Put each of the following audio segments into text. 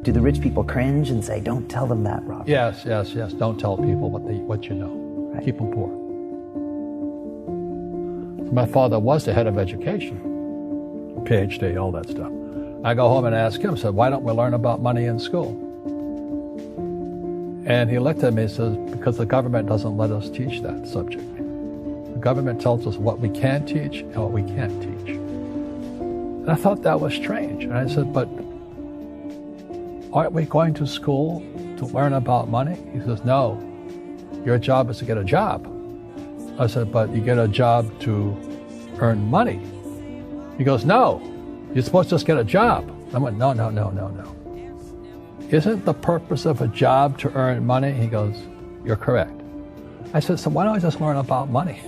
Do the rich people cringe and say, don't tell them that, Robert? Yes. Don't tell people what you know. Right. Keep them poor. My father was the head of education, PhD, all that stuff. I go home and ask him, said, why don't we learn about money in school? And he looked at me and says, because the government doesn't let us teach that subject. The government tells us what we can teach and what we can't teach. And I thought that was strange. And I said, but aren't we going to school to learn about money? He says, no, your job is to get a job. I said, but you get a job to earn money. He goes, no, you're supposed to just get a job. I went, no. Isn't the purpose of a job to earn money? He goes, you're correct. I said, so why don't I just learn about money?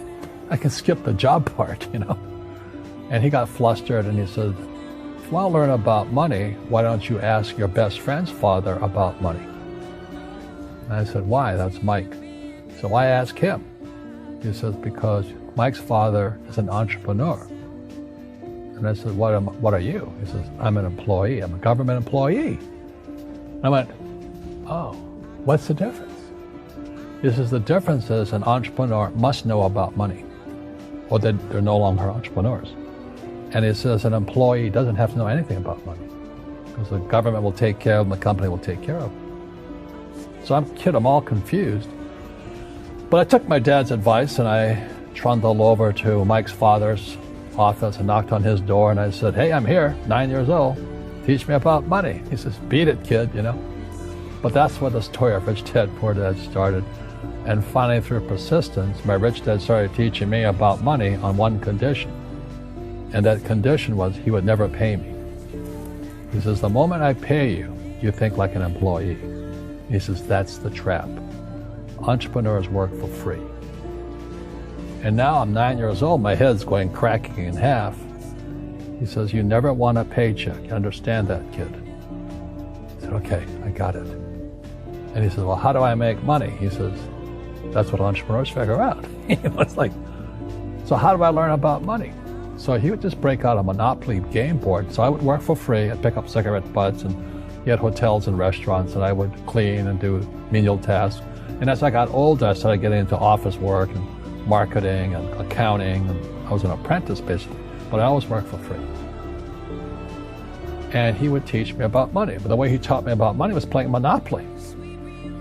I can skip the job part, you know? And he got flustered and he said, if you want to learn about money, why don't you ask your best friend's father about money? And I said, why? That's Mike. So why ask him? He says, because Mike's father is an entrepreneur. And I said, what are you? He says, I'm an employee. I'm a government employee. I went, oh, what's the difference? He says, the difference is an entrepreneur must know about money, or they're no longer entrepreneurs. And he says an employee doesn't have to know anything about money, because the government will take care of them, the company will take care of them. So I'm all confused. But I took my dad's advice and I trundled over to Mike's father's office and knocked on his door and I said, hey, I'm here, 9 years old. Teach me about money. He says, beat it, kid, you know. But that's where the story of Rich Dad, Poor Dad started. And finally, through persistence, my rich dad started teaching me about money on one condition. And that condition was he would never pay me. He says, the moment I pay you, you think like an employee. He says, that's the trap. Entrepreneurs work for free. And now I'm 9 years old, my head's going cracking in half. He says, you never want a paycheck. You understand that, kid? I said, okay, I got it. And he says, well, how do I make money? He says, that's what entrepreneurs figure out. It's like, so how do I learn about money? So he would just break out a Monopoly game board. So I would work for free. I'd pick up cigarette butts, and he had hotels and restaurants, and I would clean and do menial tasks. And as I got older, I started getting into office work and marketing and accounting, and I was an apprentice basically, but I always worked for free. And he would teach me about money, but the way he taught me about money was playing Monopoly.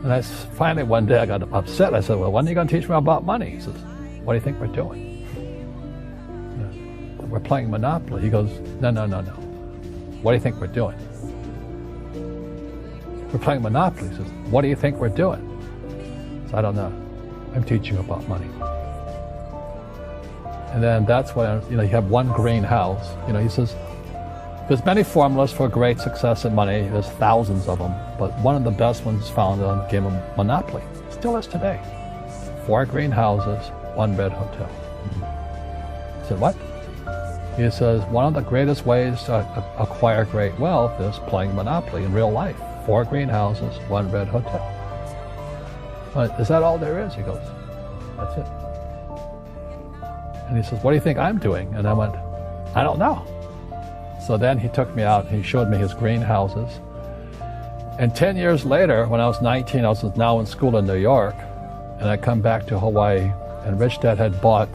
And finally one day I got upset. I said, well, when are you going to teach me about money? He says, what do you think we're doing? We're playing Monopoly. He goes, no. What do you think we're doing? We're playing Monopoly. He says, what do you think we're doing? I said, I don't know. I'm teaching you about money. And then that's when, you have one green house. He says, there's many formulas for great success in money. There's thousands of them. But one of the best ones found on the game of Monopoly. Still is today. 4 green houses, 1-bed hotel. I said, what? He says, one of the greatest ways to acquire great wealth is playing Monopoly in real life. 4 green houses, 1-bed hotel. Is that all there is? He goes, that's it. And he says, what do you think I'm doing? And I went, I don't know. So then he took me out and he showed me his greenhouses. And 10 years later, when I was 19, I was now in school in New York, and I come back to Hawaii, and Rich Dad had bought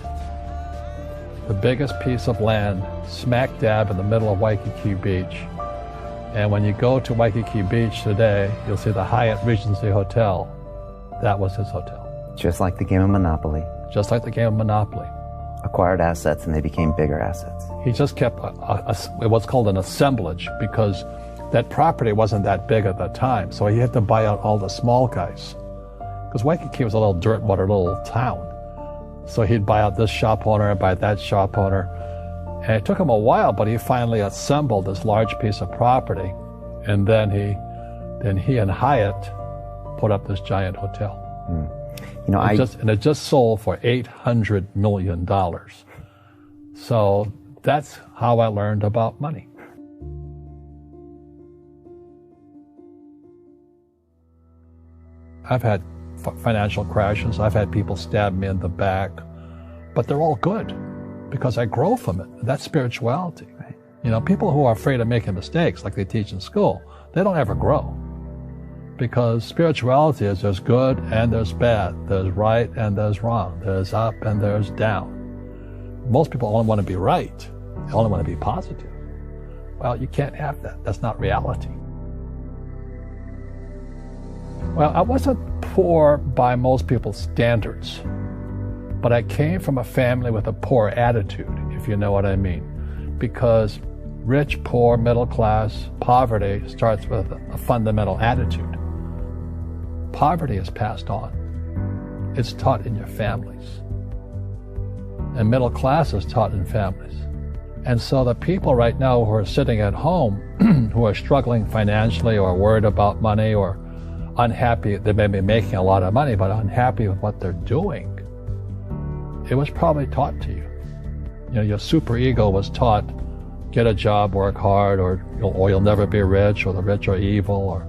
the biggest piece of land smack dab in the middle of Waikiki Beach. And when you go to Waikiki Beach today, you'll see the Hyatt Regency Hotel. That was his hotel. Just like the game of Monopoly. Just like the game of Monopoly. Acquired assets and they became bigger assets. He just kept what's called an assemblage, because that property wasn't that big at the time, so he had to buy out all the small guys. Because Waikiki was a little dirtwater little town. So he'd buy out this shop owner and buy that shop owner. And it took him a while, but he finally assembled this large piece of property. And then he and Hyatt put up this giant hotel. It just sold for $800 million. So that's how I learned about money. I've had financial crashes. I've had people stab me in the back, but they're all good because I grow from it. That's spirituality. Right. You know, people who are afraid of making mistakes, like they teach in school, they don't ever grow. Because spirituality is there's good and there's bad, there's right and there's wrong, there's up and there's down. Most people only want to be right, they only want to be positive. Well, you can't have that. That's not reality. Well, I wasn't poor by most people's standards, but I came from a family with a poor attitude, if you know what I mean. Because rich, poor, middle class, poverty starts with a fundamental attitude. Poverty is passed on. It's taught in your families. And middle class is taught in families. And so the people right now who are sitting at home, who are struggling financially or worried about money or unhappy, they may be making a lot of money, but unhappy with what they're doing, it was probably taught to you. You know, your superego was taught, get a job, work hard, or you'll never be rich, or the rich are evil, or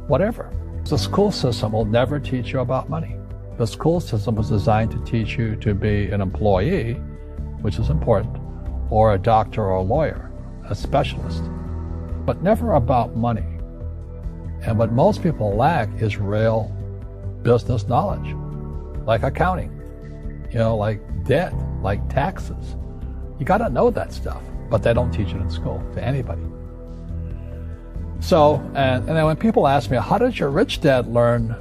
whatever. The school system will never teach you about money. The school system was designed to teach you to be an employee, which is important, or a doctor or a lawyer, a specialist, but never about money. And what most people lack is real business knowledge, like accounting, you know, like debt, like taxes. You got to know that stuff, but they don't teach it in school to anybody. So, and then when people ask me, how did your rich dad learn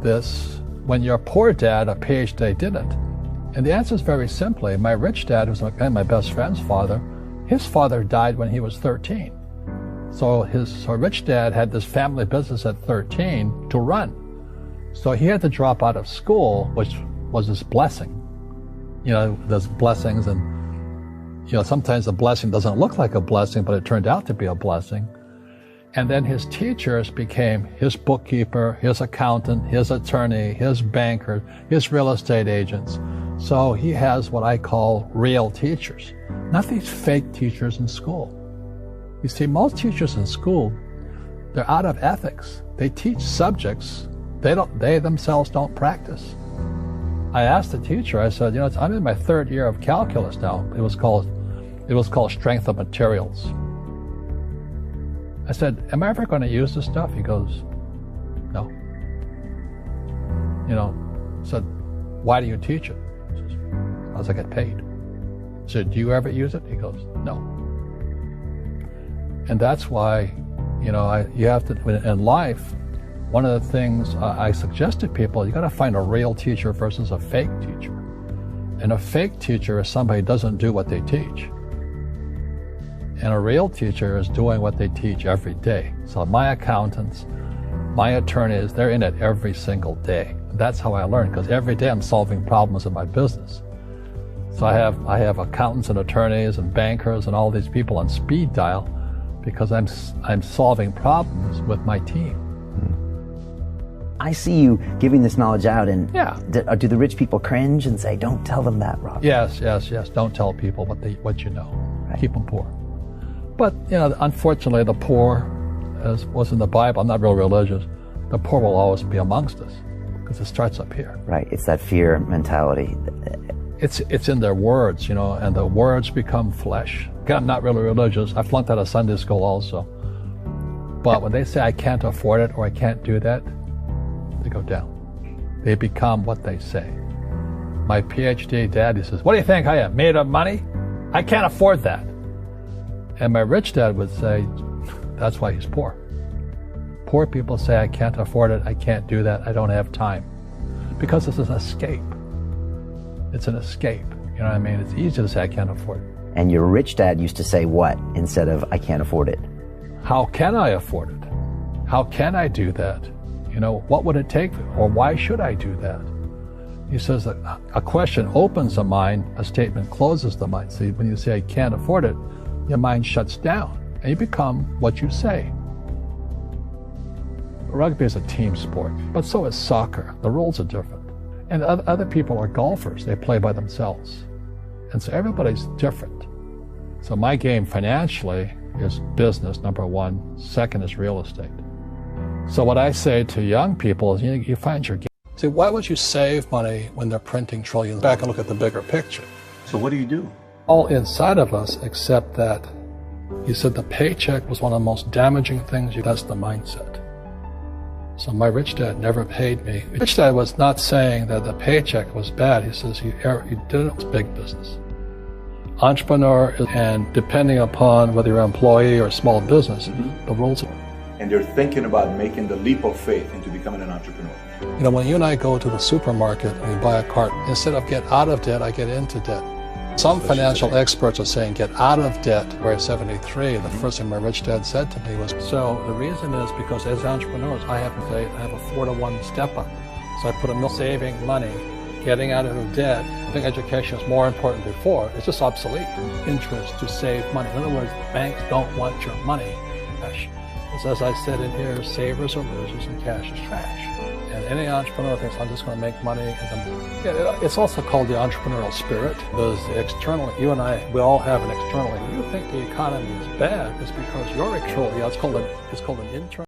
this when your poor dad, a PhD, didn't? And the answer is very simply, my rich dad, who's my best friend's father, his father died when he was 13. So his rich dad had this family business at 13 to run. So he had to drop out of school, which was his blessing. You know, there's blessings, and you know, sometimes a blessing doesn't look like a blessing, but it turned out to be a blessing. And then his teachers became his bookkeeper, his accountant, his attorney, his banker, his real estate agents. So he has what I call real teachers, not these fake teachers in school. You see, most teachers in school, they're out of ethics. They teach subjects they themselves don't practice. I asked the teacher, I said, you know, I'm in my third year of calculus now. It was called strength of materials. I said, am I ever going to use this stuff? He goes, no. You know, I said, why do you teach it? He says, because I get paid. I said, do you ever use it? He goes, no. And that's why, you know, you have to, in life, one of the things I suggest to people, you got to find a real teacher versus a fake teacher. And a fake teacher is somebody who doesn't do what they teach. And a real teacher is doing what they teach every day. So my accountants, my attorneys, they're in it every single day. That's how I learn, because every day I'm solving problems in my business. So I have accountants and attorneys and bankers and all these people on speed dial because I'm solving problems with my team. I see you giving this knowledge out, and yeah. Do the rich people cringe and say, don't tell them that, Rob? Yes. Don't tell people what you know. Right. Keep them poor. But, you know, unfortunately, the poor, as was in the Bible, I'm not real religious, the poor will always be amongst us because it starts up here. Right. It's that fear mentality. It's in their words, you know, and the words become flesh. Again, I'm not really religious. I flunked out of Sunday school also. But when they say I can't afford it or I can't do that, they go down. They become what they say. My PhD daddy says, what do you think I am, made of money? I can't afford that. And my rich dad would say, that's why he's poor. Poor people say, I can't afford it, I can't do that, I don't have time. Because it's an escape. It's an escape. You know what I mean? It's easy to say, I can't afford it. And your rich dad used to say what instead of, I can't afford it? How can I afford it? How can I do that? You know, what would it take? Or why should I do that? He says that a question opens the mind, a statement closes the mind. See, when you say, I can't afford it, your mind shuts down and you become what you say. Rugby is a team sport, but so is soccer. The rules are different. And other people are golfers. They play by themselves. And so everybody's different. So my game financially is business, number one. Second is real estate. So what I say to young people is, you find your game. See, why would you save money when they're printing trillions? Back and look at the bigger picture. So what do you do? All inside of us except that He said the paycheck was one of the most damaging things. That's the mindset. So my rich dad never paid me. Rich dad was not saying that the paycheck was bad. He says he did it with big business. Entrepreneur, and depending upon whether you're an employee or small business, the rules. And you're thinking about making the leap of faith into becoming an entrepreneur. You know, when you and I go to the supermarket and we buy a cart, instead of get out of debt, I get into debt. Some financial experts are saying get out of debt. Where at 73, the first thing my rich dad said to me was, so the reason is because as entrepreneurs, I have a 4-to-1 step up. So I put a saving money, getting out of debt. I think education is more important than before. It's just obsolete. Interest to save money. In other words, banks don't want your money. Cash. As I said in here, savers are losers and cash is trash. And any entrepreneur thinks, I'm just going to make money. It's also called the entrepreneurial spirit, because externally, you and I, we all have an externally. You think the economy is bad, it's because you're externally, it's called an internal.